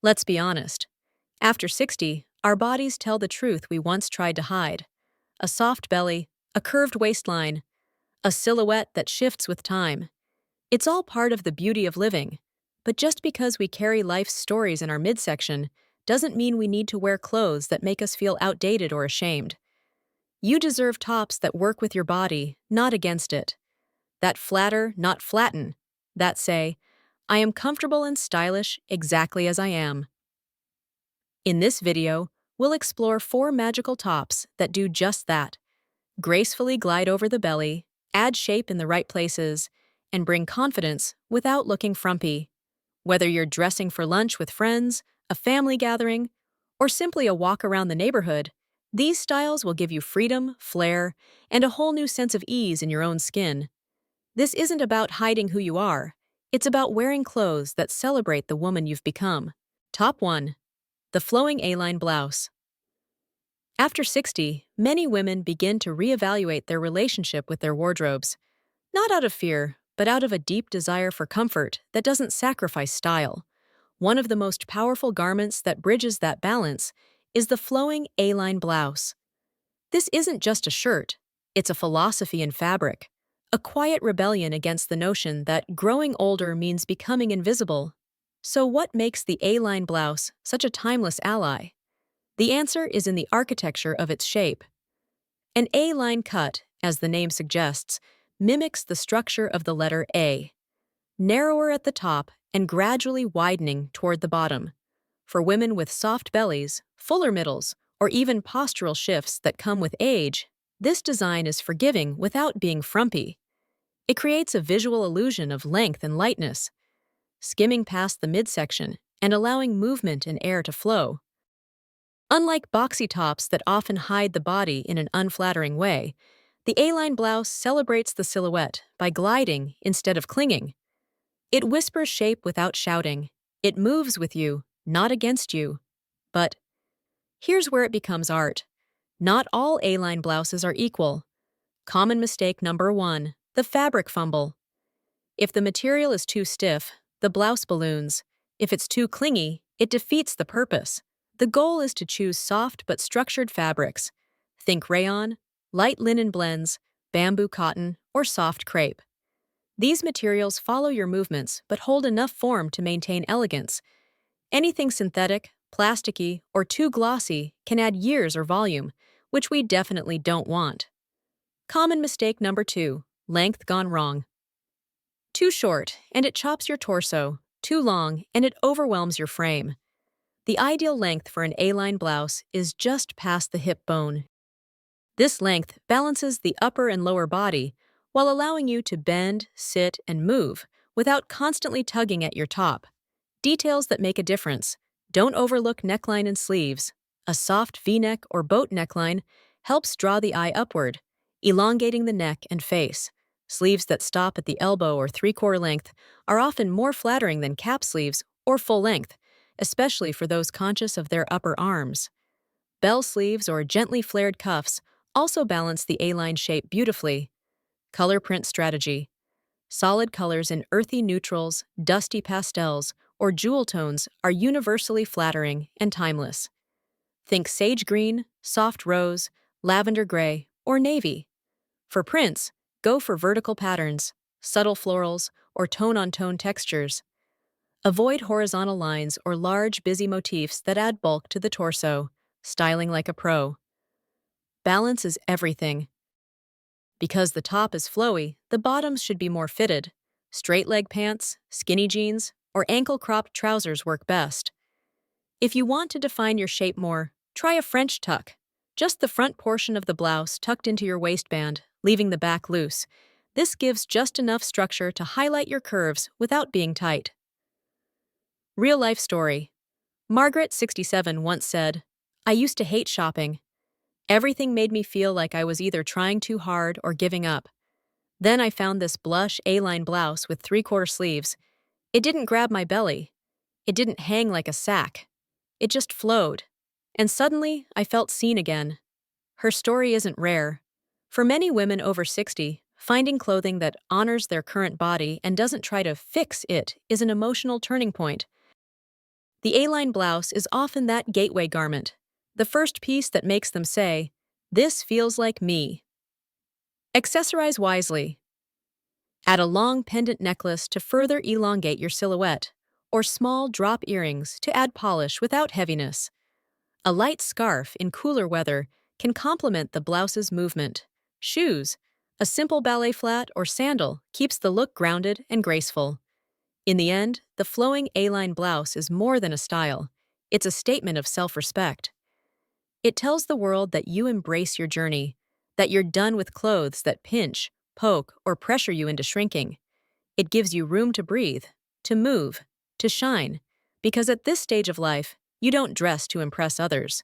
Let's be honest. After 60, our bodies tell the truth we once tried to hide. A soft belly, a curved waistline, a silhouette that shifts with time. It's all part of the beauty of living. But just because we carry life's stories in our midsection doesn't mean we need to wear clothes that make us feel outdated or ashamed. You deserve tops that work with your body, not against it. That flatter, not flatten. That say, I am comfortable and stylish exactly as I am. In this video, we'll explore 4 magical tops that do just that. Gracefully glide over the belly, add shape in the right places, and bring confidence without looking frumpy. Whether you're dressing for lunch with friends, a family gathering, or simply a walk around the neighborhood, these styles will give you freedom, flair, and a whole new sense of ease in your own skin. This isn't about hiding who you are. It's about wearing clothes that celebrate the woman you've become. Top 1. The flowing A-line blouse. After 60, many women begin to reevaluate their relationship with their wardrobes. Not out of fear, but out of a deep desire for comfort that doesn't sacrifice style. One of the most powerful garments that bridges that balance is the flowing A-line blouse. This isn't just a shirt, it's a philosophy in fabric, a quiet rebellion against the notion that growing older means becoming invisible. So what makes the A-line blouse such a timeless ally? The answer is in the architecture of its shape. An A-line cut, as the name suggests, mimics the structure of the letter A, narrower at the top and gradually widening toward the bottom. For women with soft bellies, fuller middles, or even postural shifts that come with age, this design is forgiving without being frumpy. It creates a visual illusion of length and lightness, skimming past the midsection and allowing movement and air to flow. Unlike boxy tops that often hide the body in an unflattering way, the A-line blouse celebrates the silhouette by gliding instead of clinging. It whispers shape without shouting. It moves with you, not against you. But here's where it becomes art. Not all A-line blouses are equal. Common mistake number 1, the fabric fumble. If the material is too stiff, the blouse balloons. If it's too clingy, it defeats the purpose. The goal is to choose soft but structured fabrics. Think rayon, light linen blends, bamboo cotton, or soft crepe. These materials follow your movements but hold enough form to maintain elegance. Anything synthetic, plasticky, or too glossy can add years or volume, which we definitely don't want. Common mistake number 2, length gone wrong. Too short, and it chops your torso. Too long, and it overwhelms your frame. The ideal length for an A-line blouse is just past the hip bone. This length balances the upper and lower body while allowing you to bend, sit, and move without constantly tugging at your top. Details that make a difference. Don't overlook neckline and sleeves. A soft V-neck or boat neckline helps draw the eye upward, elongating the neck and face. Sleeves that stop at the elbow or 3/4 length are often more flattering than cap sleeves or full length, especially for those conscious of their upper arms. Bell sleeves or gently flared cuffs also balance the A-line shape beautifully. Color print strategy. Solid colors in earthy neutrals, dusty pastels, or jewel tones are universally flattering and timeless. Think sage green, soft rose, lavender gray, or navy. For prints, go for vertical patterns, subtle florals, or tone-on-tone textures. Avoid horizontal lines or large, busy motifs that add bulk to the torso, styling like a pro. Balance is everything. Because the top is flowy, the bottoms should be more fitted. Straight leg pants, skinny jeans, or ankle-cropped trousers work best. If you want to define your shape more, try a French tuck. Just the front portion of the blouse tucked into your waistband, leaving the back loose. This gives just enough structure to highlight your curves without being tight. Real-life story. Margaret, 67, once said, "I used to hate shopping. Everything made me feel like I was either trying too hard or giving up. Then I found this blush A-line blouse with 3/4 sleeves. It didn't grab my belly. It didn't hang like a sack. It just flowed. And suddenly, I felt seen again." Her story isn't rare. For many women over 60, finding clothing that honors their current body and doesn't try to fix it is an emotional turning point. The A-line blouse is often that gateway garment, the first piece that makes them say, "This feels like me." Accessorize wisely. Add a long pendant necklace to further elongate your silhouette, or small drop earrings to add polish without heaviness. A light scarf in cooler weather can complement the blouse's movement. Shoes. A simple ballet flat or sandal keeps the look grounded and graceful. In the end, the flowing A-line blouse is more than a style. It's a statement of self-respect. It tells the world that you embrace your journey, that you're done with clothes that pinch, poke, or pressure you into shrinking. It gives you room to breathe, to move, to shine, because at this stage of life, you don't dress to impress others.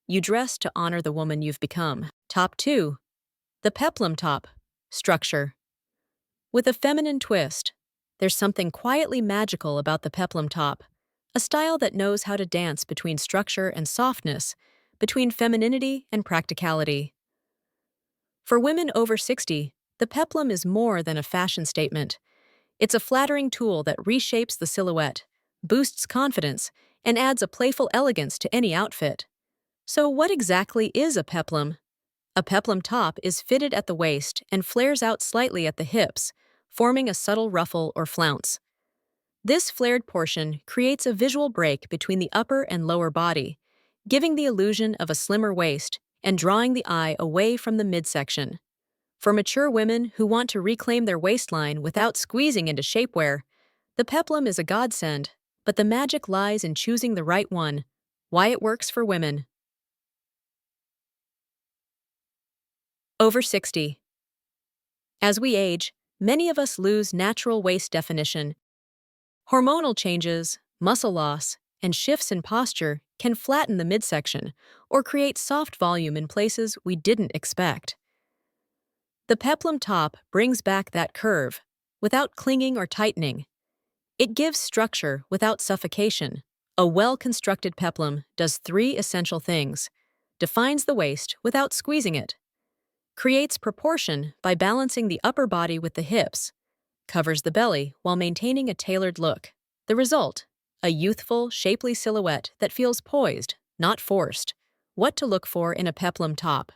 You dress to honor the woman you've become. Top 2. The peplum top. Structure. With a feminine twist, there's something quietly magical about the peplum top, a style that knows how to dance between structure and softness, between femininity and practicality. For women over 60, the peplum is more than a fashion statement. It's a flattering tool that reshapes the silhouette, boosts confidence, and adds a playful elegance to any outfit. So what exactly is a peplum? A peplum top is fitted at the waist and flares out slightly at the hips, forming a subtle ruffle or flounce. This flared portion creates a visual break between the upper and lower body, giving the illusion of a slimmer waist and drawing the eye away from the midsection. For mature women who want to reclaim their waistline without squeezing into shapewear, the peplum is a godsend, but the magic lies in choosing the right one. Why it works for women. Over 60. As we age, many of us lose natural waist definition. Hormonal changes, muscle loss, and shifts in posture can flatten the midsection or create soft volume in places we didn't expect. The peplum top brings back that curve without clinging or tightening. It gives structure without suffocation. A well-constructed peplum does 3 essential things: defines the waist without squeezing it, creates proportion by balancing the upper body with the hips, covers the belly while maintaining a tailored look. The result: a youthful, shapely silhouette that feels poised, not forced. What to look for in a peplum top.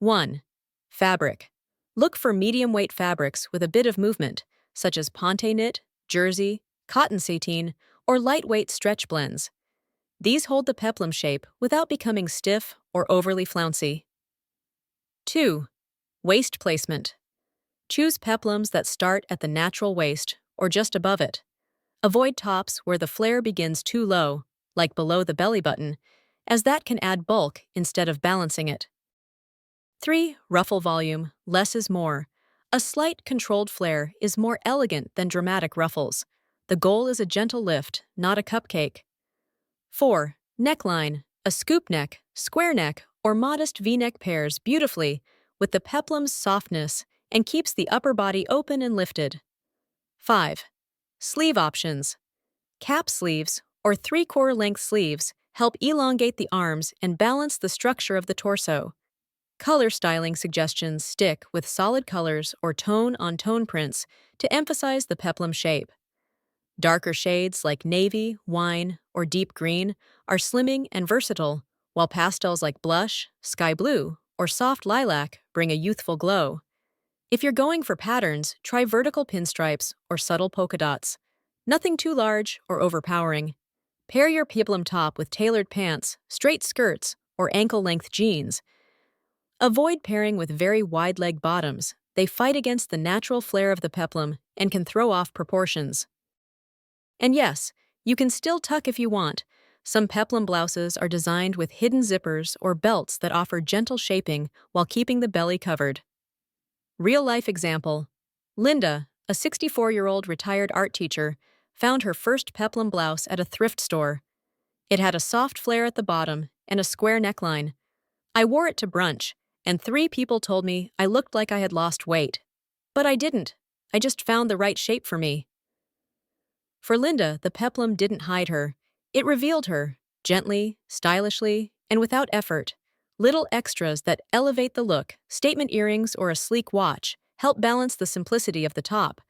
1. Fabric. Look for medium-weight fabrics with a bit of movement, such as ponte knit, jersey, cotton sateen, or lightweight stretch blends. These hold the peplum shape without becoming stiff or overly flouncy. 2. Waist placement. Choose peplums that start at the natural waist or just above it. Avoid tops where the flare begins too low, like below the belly button, as that can add bulk instead of balancing it. 3. Ruffle volume. Less is more. A slight, controlled flare is more elegant than dramatic ruffles. The goal is a gentle lift, not a cupcake. 4. Neckline. A scoop neck, square neck, or modest V-neck pairs beautifully with the peplum's softness and keeps the upper body open and lifted. 5. Sleeve options. Cap sleeves or 3/4 length sleeves help elongate the arms and balance the structure of the torso. Color styling suggestions stick with solid colors or tone-on-tone prints to emphasize the peplum shape. Darker shades like navy, wine, or deep green are slimming and versatile, while pastels like blush, sky blue, or soft lilac bring a youthful glow. If you're going for patterns, try vertical pinstripes or subtle polka dots. Nothing too large or overpowering. Pair your peplum top with tailored pants, straight skirts, or ankle-length jeans. Avoid pairing with very wide-leg bottoms. They fight against the natural flare of the peplum and can throw off proportions. And yes, you can still tuck if you want. Some peplum blouses are designed with hidden zippers or belts that offer gentle shaping while keeping the belly covered. Real-life example. Linda, a 64-year-old retired art teacher, found her first peplum blouse at a thrift store. It had a soft flare at the bottom and a square neckline. I wore it to brunch, and 3 people told me I looked like I had lost weight. But I didn't. I just found the right shape for me. For Linda, the peplum didn't hide her. It revealed her, gently, stylishly, and without effort. Little extras that elevate the look, statement earrings or a sleek watch, help balance the simplicity of the top.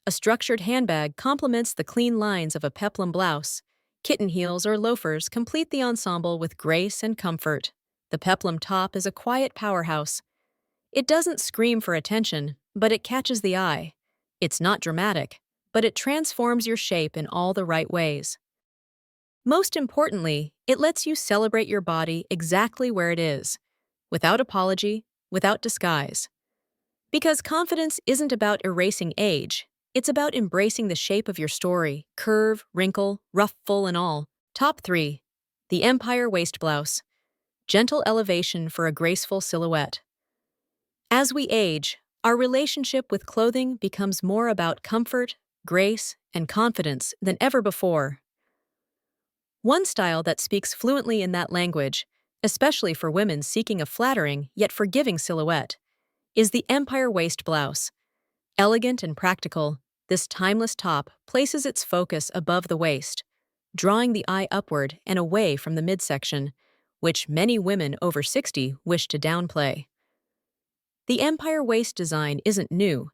A structured handbag complements the clean lines of a peplum blouse. Kitten heels or loafers complete the ensemble with grace and comfort. The peplum top is a quiet powerhouse. It doesn't scream for attention, but it catches the eye. It's not dramatic, but it transforms your shape in all the right ways. Most importantly, it lets you celebrate your body exactly where it is, without apology, without disguise. Because confidence isn't about erasing age, it's about embracing the shape of your story, curve, wrinkle, ruffle, and all. Top 3. The Empire Waist Blouse. Gentle elevation for a graceful silhouette. As we age, our relationship with clothing becomes more about comfort, grace, and confidence than ever before. One style that speaks fluently in that language, especially for women seeking a flattering yet forgiving silhouette, is the Empire Waist Blouse. Elegant and practical, this timeless top places its focus above the waist, drawing the eye upward and away from the midsection, which many women over 60 wish to downplay. The Empire Waist design isn't new.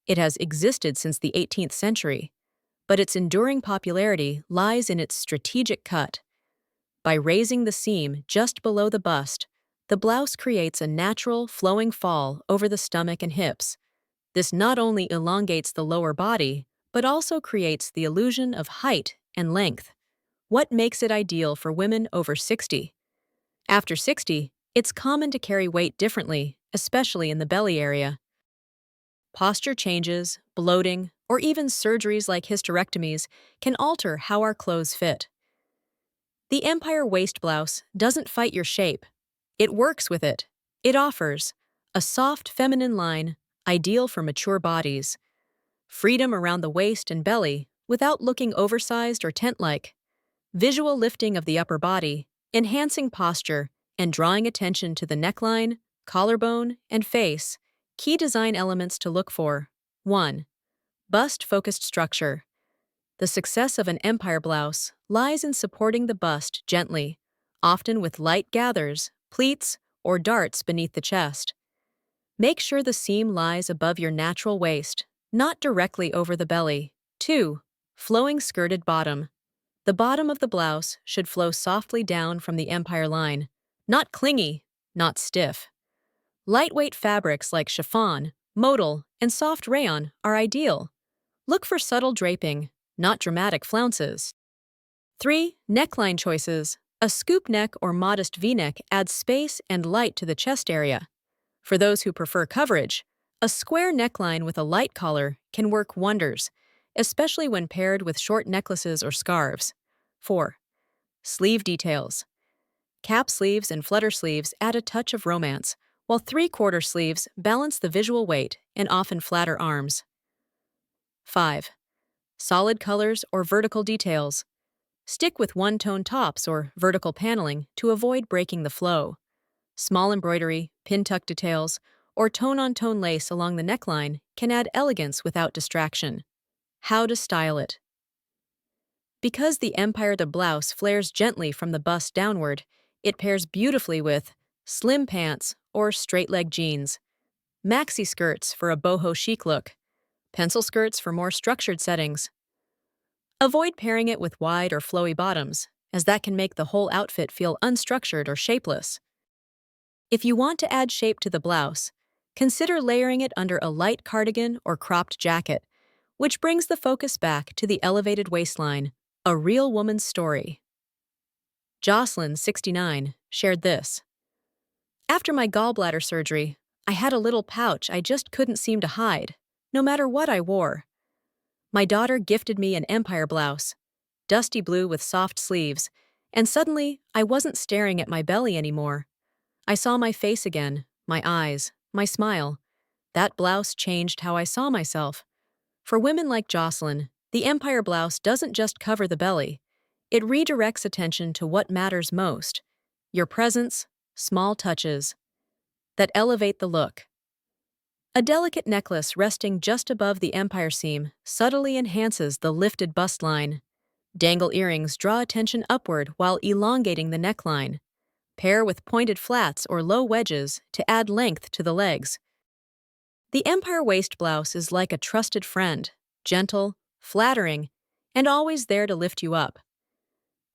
It has existed since the 18th century, but its enduring popularity lies in its strategic cut. By raising the seam just below the bust, the blouse creates a natural, flowing fall over the stomach and hips. This not only elongates the lower body, but also creates the illusion of height and length. What makes it ideal for women over 60? After 60, it's common to carry weight differently, especially in the belly area. Posture changes, bloating, or even surgeries like hysterectomies can alter how our clothes fit. The Empire Waist Blouse doesn't fight your shape. It works with it. It offers a soft feminine line, ideal for mature bodies, freedom around the waist and belly without looking oversized or tent-like, visual lifting of the upper body, enhancing posture, and drawing attention to the neckline, collarbone, and face. Key design elements to look for. 1. Bust-focused structure. The success of an empire blouse lies in supporting the bust gently, often with light gathers, pleats, or darts beneath the chest. Make sure the seam lies above your natural waist, not directly over the belly. 2. Flowing skirted bottom. The bottom of the blouse should flow softly down from the empire line, not clingy, not stiff. Lightweight fabrics like chiffon, modal, and soft rayon are ideal. Look for subtle draping, not dramatic flounces. 3. Neckline choices. A scoop neck or modest V-neck adds space and light to the chest area. For those who prefer coverage, a square neckline with a light collar can work wonders, especially when paired with short necklaces or scarves. 4. Sleeve details. Cap sleeves and flutter sleeves add a touch of romance, while three-quarter sleeves balance the visual weight and often flatter arms. 5. Solid colors or vertical details. Stick with one-tone tops or vertical paneling to avoid breaking the flow. Small embroidery, pin-tuck details, or tone-on-tone lace along the neckline can add elegance without distraction. How to style it. Because the Empire the blouse flares gently from the bust downward, it pairs beautifully with slim pants or straight-leg jeans, maxi skirts for a boho chic look, pencil skirts for more structured settings. Avoid pairing it with wide or flowy bottoms, as that can make the whole outfit feel unstructured or shapeless. If you want to add shape to the blouse, consider layering it under a light cardigan or cropped jacket, which brings the focus back to the elevated waistline, a real woman's story. Jocelyn, 69, shared this. After my gallbladder surgery, I had a little pouch I just couldn't seem to hide, no matter what I wore. My daughter gifted me an empire blouse, dusty blue with soft sleeves, and suddenly I wasn't staring at my belly anymore. I saw my face again, my eyes, my smile. That blouse changed how I saw myself. For women like Jocelyn, the empire blouse doesn't just cover the belly. It redirects attention to what matters most: your presence, small touches that elevate the look. A delicate necklace resting just above the empire seam subtly enhances the lifted bust line. Dangle earrings draw attention upward while elongating the neckline. Pair with pointed flats or low wedges to add length to the legs. The empire waist blouse is like a trusted friend, gentle, flattering, and always there to lift you up.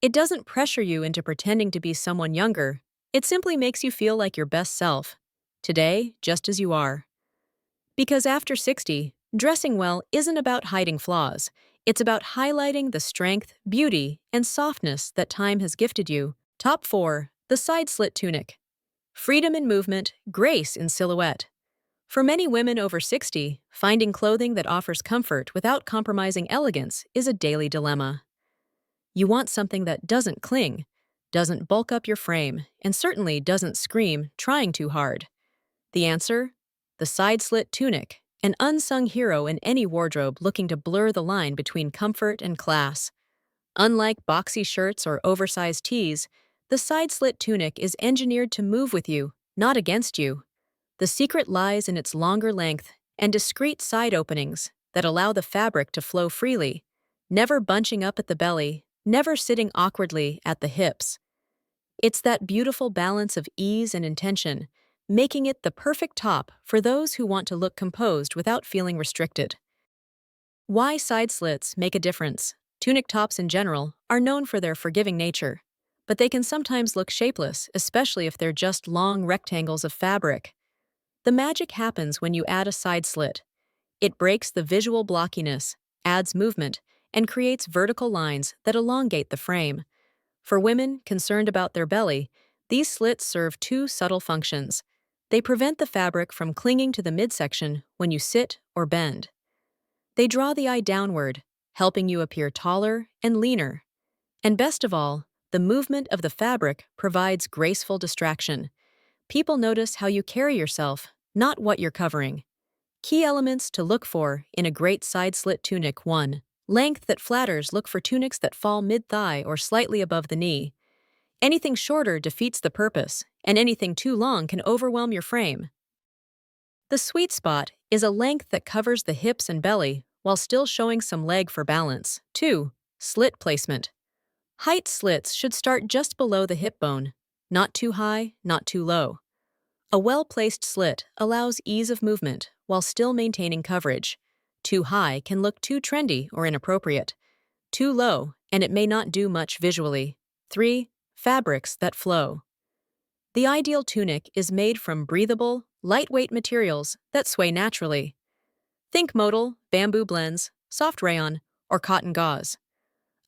It doesn't pressure you into pretending to be someone younger. It simply makes you feel like your best self. Today, just as you are. Because after 60, dressing well isn't about hiding flaws. It's about highlighting the strength, beauty, and softness that time has gifted you. Top 4. The side slit tunic. Freedom in movement, grace in silhouette. For many women over 60, finding clothing that offers comfort without compromising elegance is a daily dilemma. You want something that doesn't cling, doesn't bulk up your frame, and certainly doesn't scream, trying too hard. The answer? The side slit tunic, an unsung hero in any wardrobe looking to blur the line between comfort and class. Unlike boxy shirts or oversized tees, the side slit tunic is engineered to move with you, not against you. The secret lies in its longer length and discreet side openings that allow the fabric to flow freely, never bunching up at the belly, never sitting awkwardly at the hips. It's that beautiful balance of ease and intention, making it the perfect top for those who want to look composed without feeling restricted. Why side slits make a difference? Tunic tops in general are known for their forgiving nature, but they can sometimes look shapeless, especially if they're just long rectangles of fabric. The magic happens when you add a side slit. It breaks the visual blockiness, adds movement, and creates vertical lines that elongate the frame. For women concerned about their belly, these slits serve two subtle functions. They prevent the fabric from clinging to the midsection when you sit or bend. They draw the eye downward, helping you appear taller and leaner. And best of all, the movement of the fabric provides graceful distraction. People notice how you carry yourself, not what you're covering. Key elements to look for in a great side slit tunic. 1. Length that flatters. Look for tunics that fall mid-thigh or slightly above the knee. Anything shorter defeats the purpose, and anything too long can overwhelm your frame. The sweet spot is a length that covers the hips and belly while still showing some leg for balance. 2. Slit placement. Height slits should start just below the hip bone, not too high, not too low. A well-placed slit allows ease of movement while still maintaining coverage. Too high can look too trendy or inappropriate. Too low, and it may not do much visually. 3. Fabrics that flow. The ideal tunic is made from breathable, lightweight materials that sway naturally. Think modal, bamboo blends, soft rayon, or cotton gauze.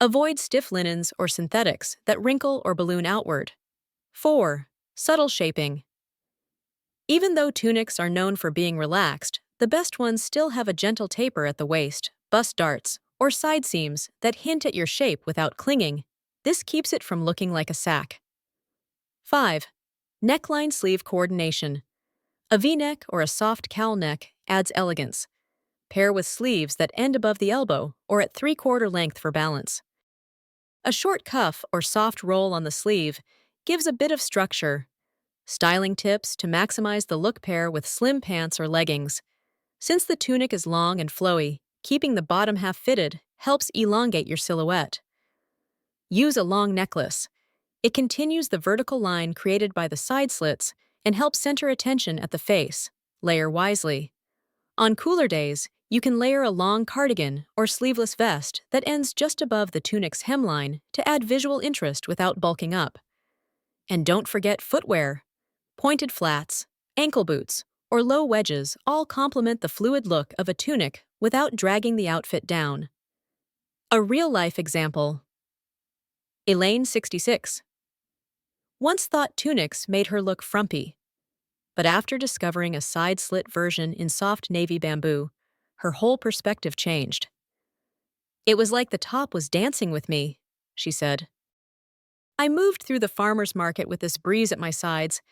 Avoid stiff linens or synthetics that wrinkle or balloon outward. 4. Subtle shaping. Even though tunics are known for being relaxed, the best ones still have a gentle taper at the waist, bust darts, or side seams that hint at your shape without clinging. This keeps it from looking like a sack. 5. Neckline sleeve coordination. A V-neck or a soft cowl neck adds elegance. Pair with sleeves that end above the elbow or at 3/4 length for balance. A short cuff or soft roll on the sleeve gives a bit of structure. Styling tips to maximize the look. Pair with slim pants or leggings. Since the tunic is long and flowy, keeping the bottom half fitted helps elongate your silhouette. Use a long necklace. It continues the vertical line created by the side slits and helps center attention at the face. Layer wisely. On cooler days, you can layer a long cardigan or sleeveless vest that ends just above the tunic's hemline to add visual interest without bulking up. And don't forget footwear. Pointed flats, ankle boots, or low wedges all complement the fluid look of a tunic without dragging the outfit down. A real-life example. Elaine, 66. Once thought tunics made her look frumpy, but after discovering a side-slit version in soft navy bamboo, her whole perspective changed. "It was like the top was dancing with me," she said. "I moved through the farmer's market with this breeze at my sides,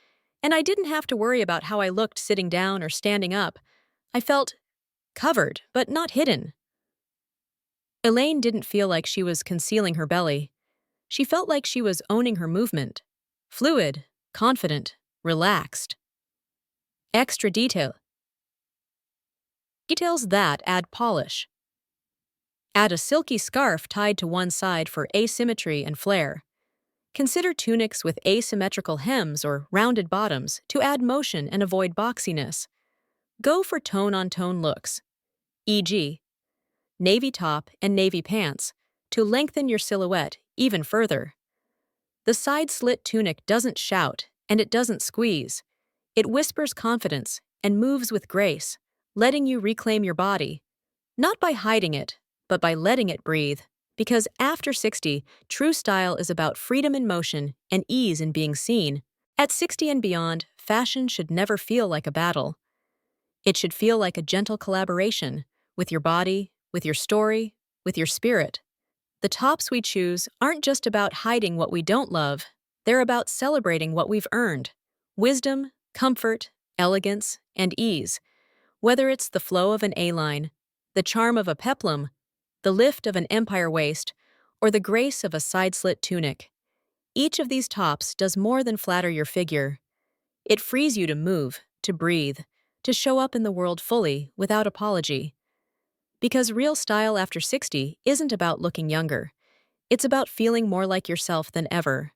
and I didn't have to worry about how I looked sitting down or standing up. I felt covered, but not hidden." Elaine didn't feel like she was concealing her belly. She felt like she was owning her movement. Fluid, confident, relaxed. Extra details that add polish. Add a silky scarf tied to one side for asymmetry and flair. Consider tunics with asymmetrical hems or rounded bottoms to add motion and avoid boxiness. Go for tone-on-tone looks, e.g., navy top and navy pants, to lengthen your silhouette Even further, the side slit tunic doesn't shout and it doesn't squeeze. It whispers confidence and moves with grace, letting you reclaim your body, not by hiding it, but by letting it breathe. Because after 60, true style is about freedom in motion and ease in being seen. At 60 and beyond, fashion should never feel like a battle. It should feel like a gentle collaboration with your body, with your story, with your spirit. The tops we choose aren't just about hiding what we don't love, they're about celebrating what we've earned. Wisdom, comfort, elegance, and ease. Whether it's the flow of an A-line, the charm of a peplum, the lift of an empire waist, or the grace of a side-slit tunic, each of these tops does more than flatter your figure. It frees you to move, to breathe, to show up in the world fully, without apology. Because real style after 60 isn't about looking younger. It's about feeling more like yourself than ever.